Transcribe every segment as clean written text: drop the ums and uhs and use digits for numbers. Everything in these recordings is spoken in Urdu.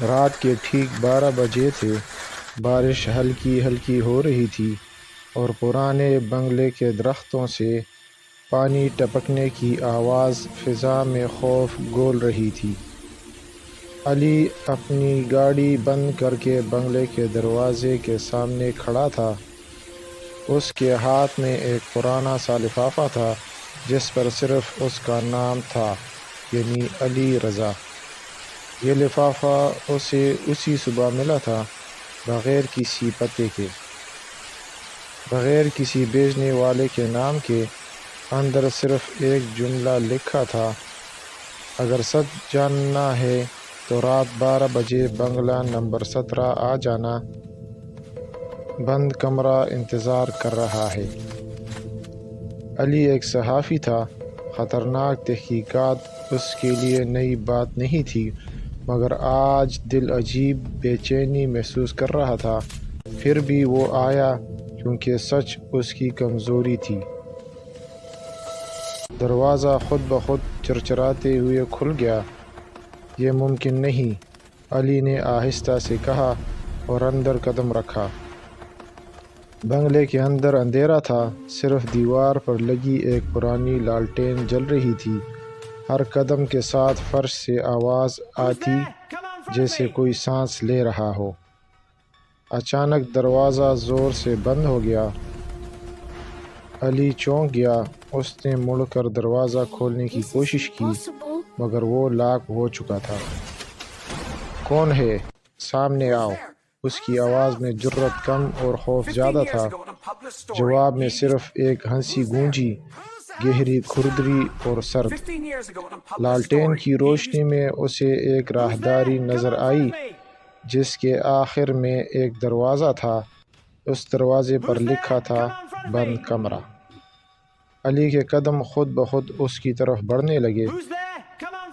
رات کے ٹھیک 12 بجے تھے۔ بارش ہلکی ہلکی ہو رہی تھی اور پرانے بنگلے کے درختوں سے پانی ٹپکنے کی آواز فضا میں خوف گول رہی تھی۔ علی اپنی گاڑی بند کر کے بنگلے کے دروازے کے سامنے کھڑا تھا۔ اس کے ہاتھ میں ایک پرانا سا لفافہ تھا جس پر صرف اس کا نام تھا، یعنی علی رضا۔ یہ لفافہ اسے اسی صبح ملا تھا، بغیر کسی پتے کے، بغیر کسی بھیجنے والے کے نام کے۔ اندر صرف ایک جملہ لکھا تھا: اگر سچ جاننا ہے تو رات 12 بجے بنگلہ نمبر 17 آ جانا، بند کمرہ انتظار کر رہا ہے۔ علی ایک صحافی تھا۔ خطرناک تحقیقات اس کے لیے نئی بات نہیں تھی، مگر آج دل عجیب بے چینی محسوس کر رہا تھا۔ پھر بھی وہ آیا کیونکہ سچ اس کی کمزوری تھی۔ دروازہ خود بخود چرچراتے ہوئے کھل گیا۔ یہ ممکن نہیں، علی نے آہستہ سے کہا اور اندر قدم رکھا۔ بنگلے کے اندر اندھیرا تھا، صرف دیوار پر لگی ایک پرانی لالٹین جل رہی تھی۔ ہر قدم کے ساتھ فرش سے آواز آتی جیسے کوئی سانس لے رہا ہو۔ اچانک دروازہ زور سے بند ہو گیا۔ علی چونک گیا۔ اس نے مڑ کر دروازہ کھولنے کی کوشش کی، مگر وہ لاک ہو چکا تھا۔ کون ہے؟ سامنے آؤ۔ اس کی آواز میں جرأت کم اور خوف زیادہ تھا۔ جواب میں صرف ایک ہنسی گونجی، گہری، کھردری اور سرد۔ لالٹین کی روشنی میں اسے ایک راہداری نظر آئی جس کے آخر میں ایک دروازہ تھا۔ اس دروازے پر لکھا تھا: بند کمرہ۔ علی کے قدم خود بخود اس کی طرف بڑھنے لگے،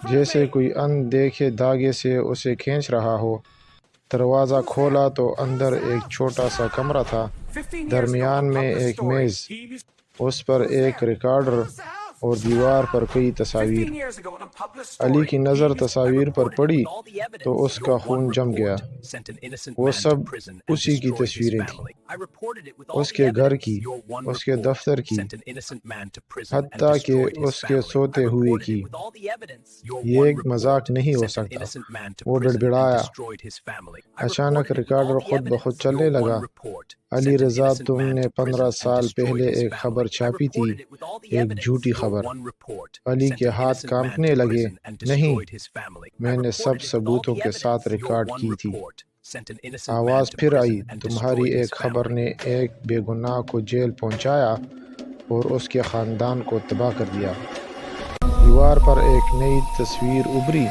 جیسے کوئی ان دیکھے دھاگے سے اسے کھینچ رہا ہو۔ دروازہ کھولا تو اندر ایک چھوٹا سا کمرہ تھا۔ درمیان میں ایک میز، اس پر ایک ریکارڈر اور دیوار پر کئی تصاویر۔ علی کی نظر تصاویر پر پڑی تو اس کا خون جم گیا۔ وہ سب اسی کی تصویریں تھیں، اس کے گھر کی، اس کے دفتر کی، حتیٰ کہ اس کے سوتے ہوئے کی۔ یہ ایک مذاق نہیں ہو سکتا، وہ بڑبڑایا۔ اچانک ریکارڈر خود بخود چلنے لگا۔ علی رضا، تم نے 15 سال پہلے ایک خبر چھاپی تھی، ایک جھوٹی خبر۔ علی کے ہاتھ کانپنے لگے۔ نہیں، میں نے سب ثبوتوں کے ساتھ ریکارڈ کی تھی۔ آواز پھر آئی: تمہاری ایک خبر نے ایک بے گناہ کو جیل پہنچایا اور اس کے خاندان کو تباہ کر دیا۔ دیوار پر ایک نئی تصویر ابھری۔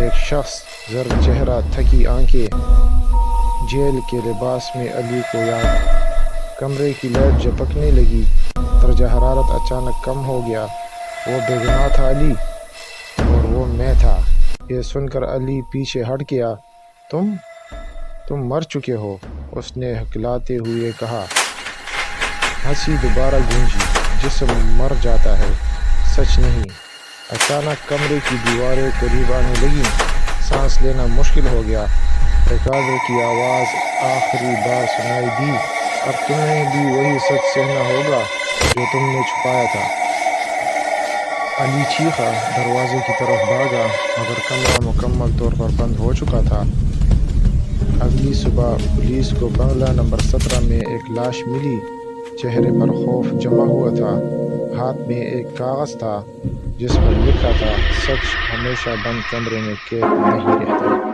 ایک شخص، زرد چہرہ، تھکی آنکھیں، جیل کے لباس میں علی کو یاد۔ کمرے کی لائٹ جھپکنے لگی۔ درجہ حرارت اچانک کم ہو گیا۔ وہ بے گناہ تھا علی، اور وہ میں تھا۔ یہ سن کر علی پیچھے ہٹ گیا۔ تم مر چکے ہو، اس نے ہکلاتے ہوئے کہا۔ ہنسی دوبارہ گونجی۔ جسم مر جاتا ہے، سچ نہیں۔ اچانک کمرے کی دیواریں قریب آنے لگیں۔ سانس لینا مشکل ہو گیا۔ ریکارڈر کی آواز آخری بار سنائی دی: اب تمہیں بھی وہی سچ سہنا ہوگا جو تم نے چھپایا تھا۔ علی چیخا، دروازے کی طرف بھاگا، مگر کمرہ مکمل طور پر بند ہو چکا تھا۔ اگلی صبح پولیس کو بنگلہ نمبر 17 میں ایک لاش ملی۔ چہرے پر خوف جمع ہوا تھا۔ ہاتھ میں ایک کاغذ تھا جس پر لکھا تھا: سچ ہمیشہ بند کمرے میں قید نہیں رہتا۔